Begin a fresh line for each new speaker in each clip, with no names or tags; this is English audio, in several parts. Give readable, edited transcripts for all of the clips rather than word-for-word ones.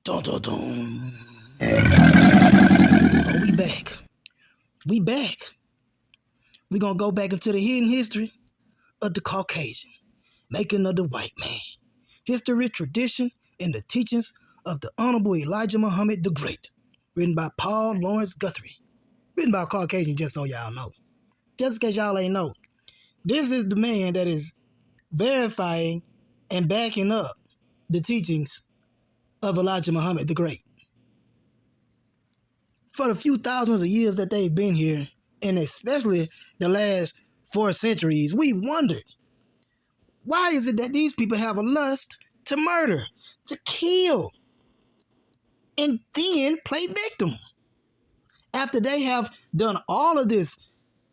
Dun, dun, dun. Oh, we back. We back. We gonna go back into the hidden history of the Caucasian, making of the white man. History, tradition, and the teachings of the Honorable Elijah Muhammad the Great. Written by Paul Lawrence Guthrie. Written by a Caucasian, just so y'all know. Just in case y'all ain't know. This is the man that is verifying and backing up the teachings of Elijah Muhammad the Great. For the few thousands of years that they've been here, and especially the last 4 centuries, we wondered, why is it that these people have a lust to murder, to kill, and then play victim? After they have done all of this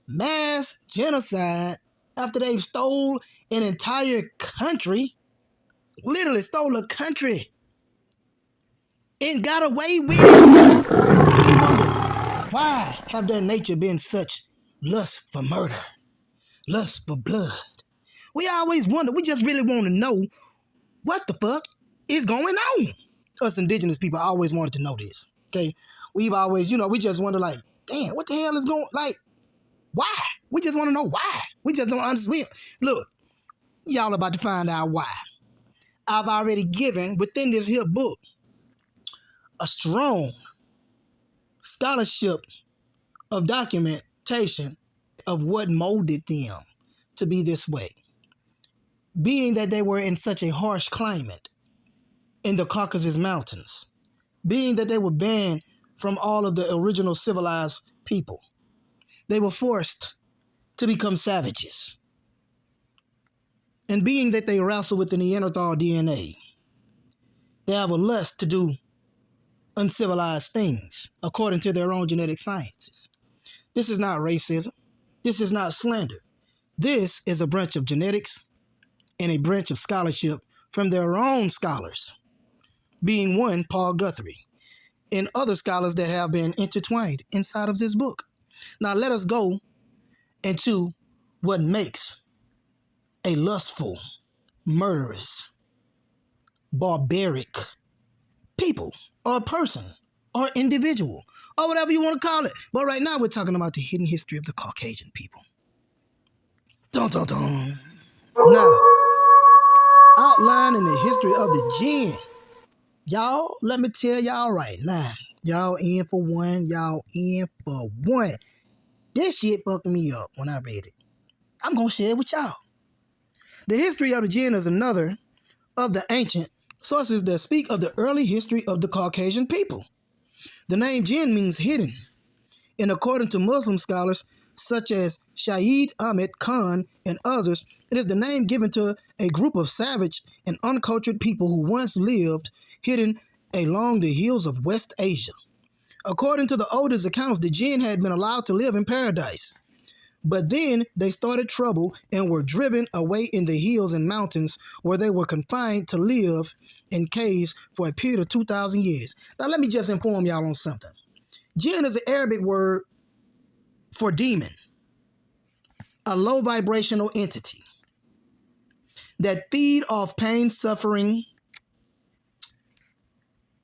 mass genocide, after they've stole an entire country, literally stole a country, and got away with it, we wonder, why have their nature been such lust for murder, lust for blood? We always wonder, we just really want to know what the fuck is going on. Us indigenous people always wanted to know this, okay? We've always, we just wonder like, damn, what the hell is going, like, why? We just want to know why. We just don't understand. Look, y'all about to find out why. I've already given, within this here book, a strong scholarship of documentation of what molded them to be this way. Being that they were in such a harsh climate in the Caucasus Mountains, being that they were banned from all of the original civilized people, they were forced to become savages. And being that they wrestle with the Neanderthal DNA, they have a lust to do uncivilized things according to their own genetic sciences. This is not racism. This is not slander. This is a branch of genetics and a branch of scholarship from their own scholars, being one, Paul Guthrie, and other scholars that have been intertwined inside of this book. Now let us go into what makes a lustful, murderous, barbaric people, or a person, or individual, or whatever you want to call it. But right now we're talking about the hidden history of the Caucasian people. Dun, dun, dun. Now, outlining the history of the Jinn. Y'all, let me tell y'all right now. Y'all in for one. Y'all in for one. This shit fucked me up when I read it. I'm going to share it with y'all. The history of the Jinn is another of the ancient sources that speak of the early history of the Caucasian people. The name Jinn means hidden, and according to Muslim scholars such as Shahid Ahmed Khan and others, it is the name given to a group of savage and uncultured people who once lived hidden along the hills of West Asia. According to the oldest accounts, the Jinn had been allowed to live in paradise. But then they started trouble and were driven away in the hills and mountains where they were confined to live in caves for a period of 2,000 years. Now let me just inform y'all on something. Jinn is an Arabic word for demon, a low vibrational entity that feed off pain, suffering,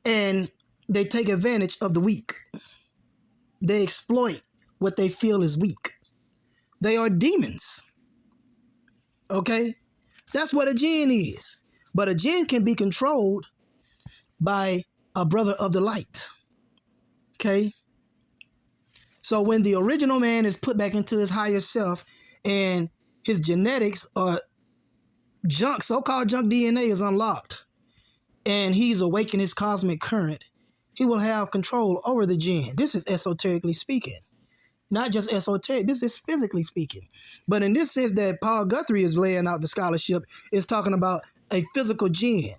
and they take advantage of the weak. They exploit what they feel is weak. They are demons. Okay? That's what a jinn is. But a jinn can be controlled by a brother of the light. Okay? So when the original man is put back into his higher self and his genetics or junk, so-called junk DNA is unlocked and he's awakened his cosmic current, he will have control over the jinn. This is esoterically speaking. Not just esoteric, this is physically speaking. But in this sense that Paul Guthrie is laying out the scholarship, is talking about a physical jinn.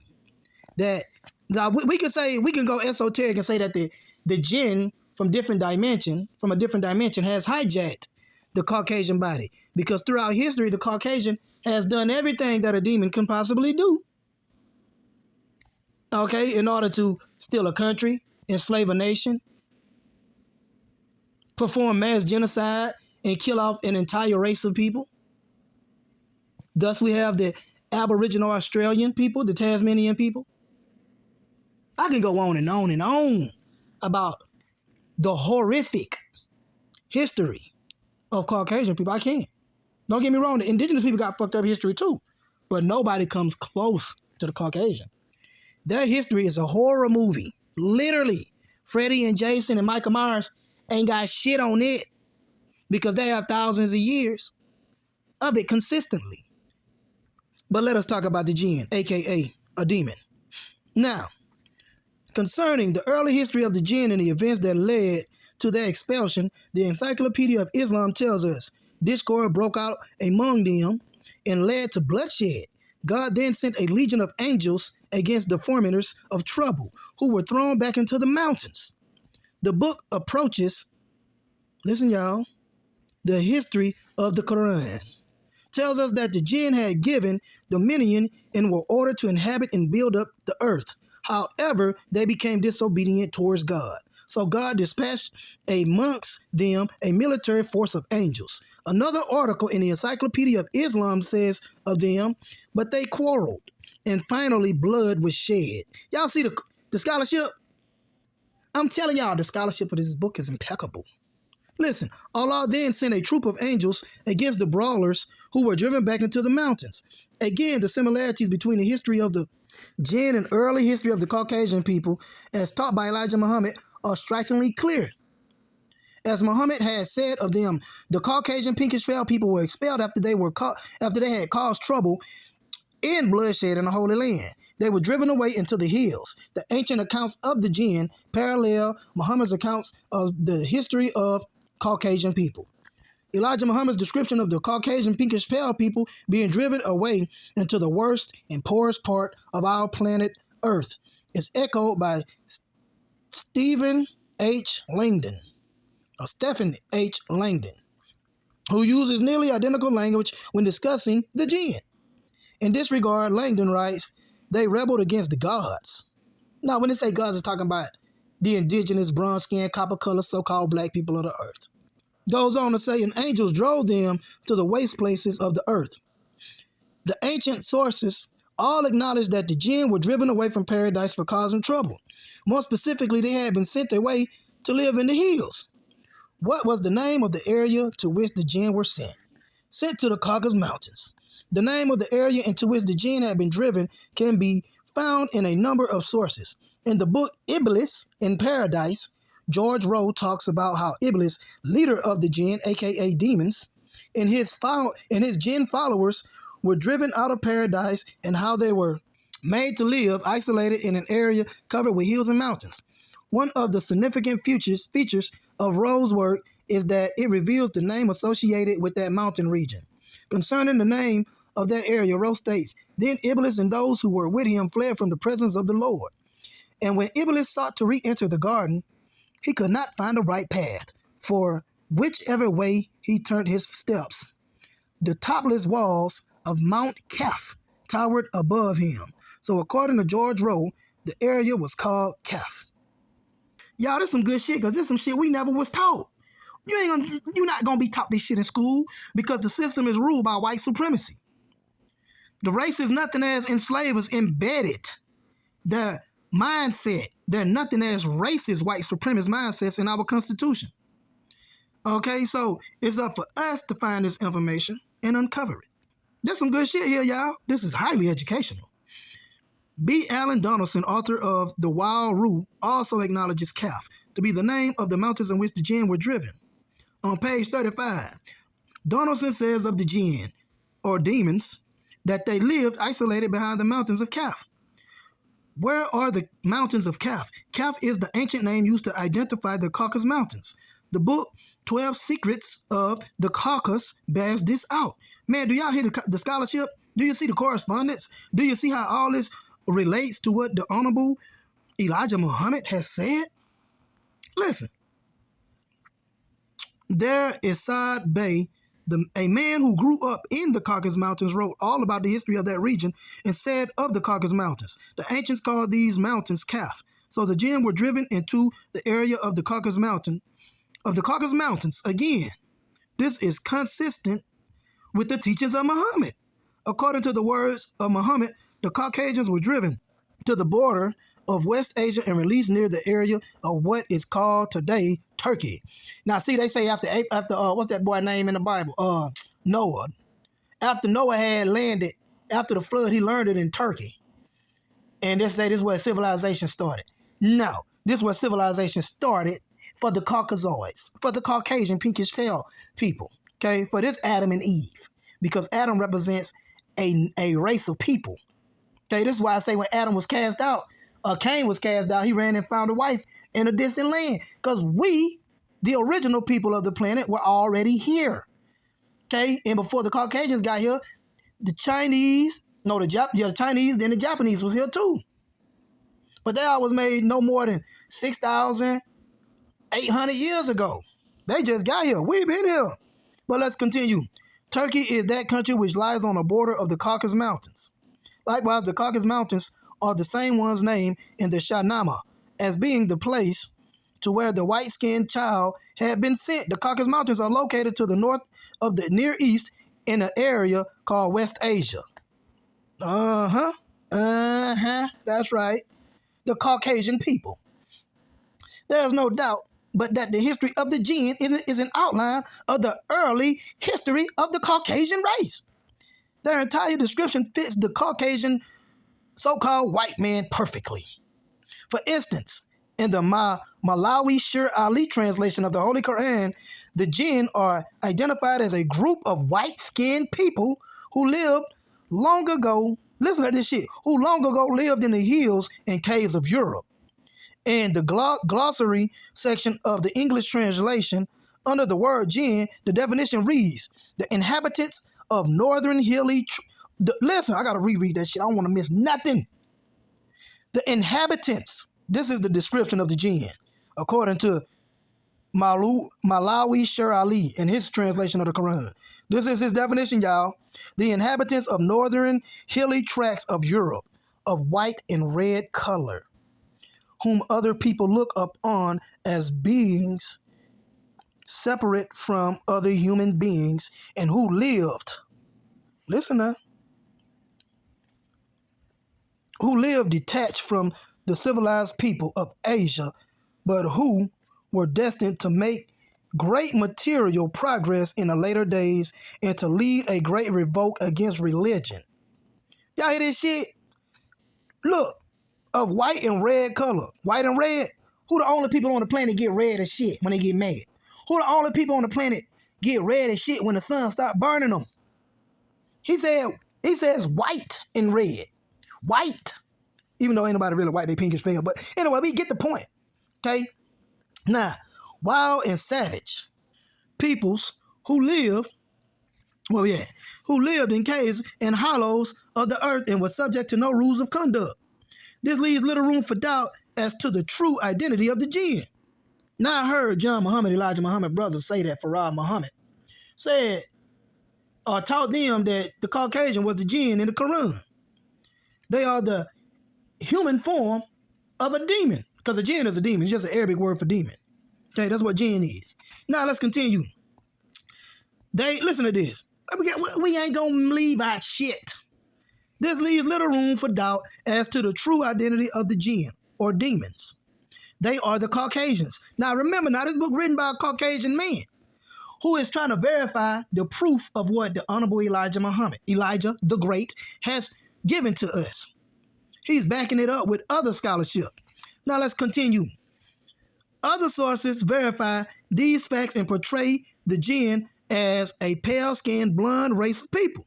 That now we can go esoteric and say that the jinn from a different dimension has hijacked the Caucasian body. Because throughout history, the Caucasian has done everything that a demon can possibly do. Okay, in order to steal a country, enslave a nation, perform mass genocide, and kill off an entire race of people. Thus we have the Aboriginal Australian people, the Tasmanian people. I can go on and on and on about the horrific history of Caucasian people. I can. Don't get me wrong, the indigenous people got fucked up history too, but nobody comes close to the Caucasian. Their history is a horror movie. Literally, Freddy and Jason and Michael Myers ain't got shit on it because they have thousands of years of it consistently. But let us talk about the Jinn, aka a demon. Now, concerning the early history of the Jinn and the events that led to their expulsion, the Encyclopedia of Islam tells us discord broke out among them and led to bloodshed. God then sent a legion of angels against the fomenters of trouble, who were thrown back into the mountains. The book approaches, listen y'all, the history of the Quran. Tells us that the Jinn had given dominion and were ordered to inhabit and build up the earth. However, they became disobedient towards God. So God dispatched amongst them a military force of angels. Another article in the Encyclopedia of Islam says of them, but they quarreled, and finally blood was shed. Y'all see the scholarship? I'm telling y'all, the scholarship of this book is impeccable. Listen, Allah then sent a troop of angels against the brawlers who were driven back into the mountains. Again, the similarities between the history of the Jinn and early history of the Caucasian people, as taught by Elijah Muhammad, are strikingly clear. As Muhammad had said of them, the Caucasian pinkish veil people were expelled after they had caused trouble and bloodshed in the Holy Land. They were driven away into the hills. The ancient accounts of the Jinn parallel Muhammad's accounts of the history of Caucasian people. Elijah Muhammad's description of the Caucasian pinkish pale people being driven away into the worst and poorest part of our planet Earth is echoed by Stephen H. Langdon, who uses nearly identical language when discussing the Jinn. In this regard, Langdon writes, they rebelled against the gods. Now, when they say gods, it's talking about the indigenous, bronze-skinned, copper-colored, so-called black people of the earth. Goes on to say, and angels drove them to the waste places of the earth. The ancient sources all acknowledge that the Jinn were driven away from paradise for causing trouble. More specifically, they had been sent away to live in the hills. What was the name of the area to which the Jinn were sent? Sent to the Caucasus Mountains. The name of the area into which the Jinn had been driven can be found in a number of sources. In the book Iblis in Paradise, George Rowe talks about how Iblis, leader of the Jinn, aka demons, and his Jinn followers were driven out of paradise and how they were made to live isolated in an area covered with hills and mountains. One of the significant features of Rowe's work is that it reveals the name associated with that mountain region. Concerning the name of that area, Rowe states, then Iblis and those who were with him fled from the presence of the Lord. And when Iblis sought to re-enter the garden, he could not find the right path, for whichever way he turned his steps, the topless walls of Mount Kaf towered above him. So according to George Rowe, the area was called Kaf. Y'all, this some good shit, because this some shit we never was taught. You're not going to be taught this shit in school because the system is ruled by white supremacy. The race is nothing as enslavers embedded their mindset. They're nothing as racist white supremacist mindsets in our Constitution. Okay, so it's up for us to find this information and uncover it. There's some good shit here, y'all. This is highly educational. B. Allen Donaldson, author of The Wild Rue, also acknowledges Kaf to be the name of the mountains in which the Jinn were driven. On page 35, Donaldson says of the Jinn, or demons, that they lived isolated behind the mountains of Kaf. Where are the mountains of Kaf? Kaf is the ancient name used to identify the Caucasus Mountains. The book 12 Secrets of the Caucasus bears this out. Man, do y'all hear the scholarship? Do you see the correspondence? Do you see how all this relates to what the Honorable Elijah Muhammad has said? Listen. There is Saad Bey, a man who grew up in the Caucasus Mountains, wrote all about the history of that region and said of the Caucasus Mountains, the ancients called these mountains Kaf. So the Jinn were driven into the area of the Caucasus Mountains. Again, this is consistent with the teachings of Muhammad. According to the words of Muhammad, the Caucasians were driven to the border of West Asia and released near the area of what is called today Turkey. Now, see, they say after what's that boy name in the Bible? Noah. After Noah had landed, after the flood, he learned it in Turkey. And they say this is where civilization started. No, this is where civilization started for the Caucasoids, for the Caucasian pinkish pale people, okay? For this Adam and Eve, because Adam represents a race of people. Okay, this is why I say when Adam was cast out, Cain was cast out, he ran and found a wife in a distant land. Because we, the original people of the planet, were already here. Okay, and before the Caucasians got here, the Chinese, the Chinese, then the Japanese was here too. But that was made no more than 6,800 years ago. They just got here. We've been here. But let's continue. Turkey is that country which lies on the border of the Caucasus Mountains. Likewise, the Caucasus Mountains are the same ones named in the Shahnameh as being the place to where the white-skinned child had been sent. The Caucasus Mountains are located to the north of the Near East in an area called West Asia. That's right. The Caucasian people. There's no doubt but that the history of the Jinn is an outline of the early history of the Caucasian race. Their entire description fits the Caucasian so-called white man perfectly. For instance, in the Malawi Shir Ali translation of the Holy Quran, the Jinn are identified as a group of white-skinned people who lived long ago, listen to this shit, who long ago lived in the hills and caves of Europe. In the glossary section of the English translation, under the word Jinn, the definition reads, the inhabitants of northern hilly... Listen, I got to reread that shit. I don't want to miss nothing. The inhabitants. This is the description of the Jinn, according to Malawi Shir Ali in his translation of the Quran. This is his definition, y'all. The inhabitants of northern hilly tracts of Europe, of white and red color, whom other people look upon as beings separate from other human beings, and who lived, listen now, who lived detached from the civilized people of Asia, but who were destined to make great material progress in the later days and to lead a great revolt against religion. Y'all hear this shit? Look, of white and red color. White and red, who the only people on the planet get red as shit when they get mad? Who the only people on the planet get red as shit when the sun stop burning them? He says white and red. White. Even though ain't nobody really white, they pinkish pale. But anyway, we get the point. Okay? Now, wild and savage peoples who lived in caves and hollows of the earth and were subject to no rules of conduct. This leaves little room for doubt as to the true identity of the Jinn. Now I heard John Muhammad, Elijah Muhammad brothers say that Farad Muhammad said or taught them that the Caucasian was the Jinn in the Quran. They are the human form of a demon, because a Jinn is a demon. It's just an Arabic word for demon. Okay, that's what Jinn is. Now let's continue. Listen to this. We ain't gonna leave out shit. This leaves little room for doubt as to the true identity of the Jinn, or demons. They are the Caucasians. Now remember, this book written by a Caucasian man who is trying to verify the proof of what the Honorable Elijah Muhammad, Elijah the Great, has given to us. He's backing it up with other scholarship. Now let's continue. Other sources verify these facts and portray the Jinn as a pale-skinned, blonde race of people.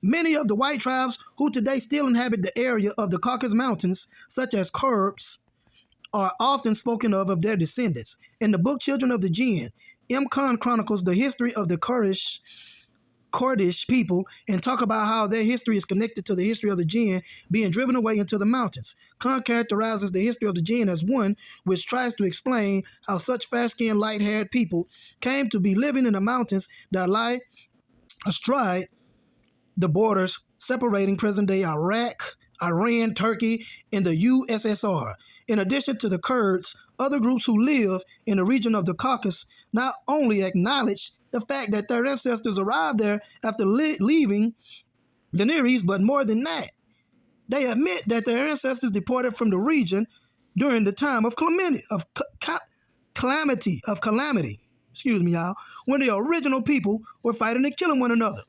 Many of the white tribes who today still inhabit the area of the Caucasus Mountains, such as Kurds, are often spoken of their descendants. In the book Children of the Jinn, M. Khan chronicles the history of the Kurdish people and talk about how their history is connected to the history of the Jinn being driven away into the mountains. Khan characterizes the history of the Jinn as one which tries to explain how such fair-skinned, light-haired people came to be living in the mountains that lie astride the borders separating present-day Iraq, Iran, Turkey, and the USSR. In addition to the Kurds, other groups who live in the region of the Caucasus not only acknowledge the fact that their ancestors arrived there after leaving the Near East, but more than that, They admit that their ancestors departed from the region during the time of calamity. Excuse me, y'all. When the original people were fighting and killing one another.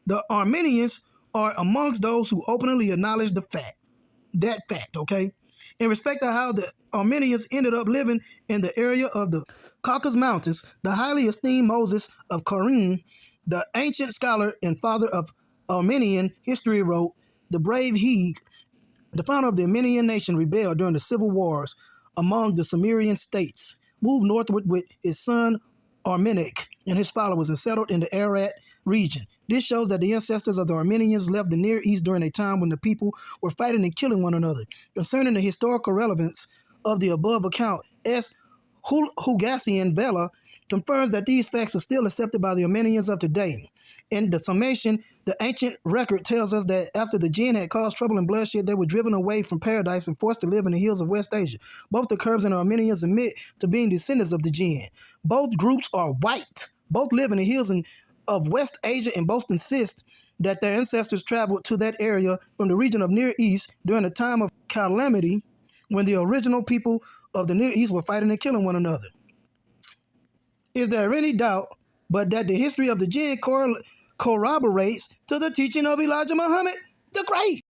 The Armenians are amongst those who openly acknowledge that fact, okay? In respect to how the Armenians ended up living in the area of the Caucasus Mountains, the highly esteemed Moses of Karim, the ancient scholar and father of Armenian history, wrote, the brave Heg, the founder of the Armenian nation, rebelled during the civil wars among the Sumerian states, moved northward with his son Armenic and his followers and settled in the Ararat region. This shows that the ancestors of the Armenians left the Near East during a time when the people were fighting and killing one another. Concerning the historical relevance of the above account, S. Hugassian Vela confirms that these facts are still accepted by the Armenians of today. In the summation, the ancient record tells us that after the Jinn had caused trouble and bloodshed, they were driven away from paradise and forced to live in the hills of West Asia. Both the Kurds and the Armenians admit to being descendants of the Jinn. Both groups are white. Both live in the hills of West Asia and both insist that their ancestors traveled to that area from the region of Near East during the time of calamity when the original people of the Near East were fighting and killing one another. Is there any doubt but that the history of the Jinn corroborates to the teaching of Elijah Muhammad the Great?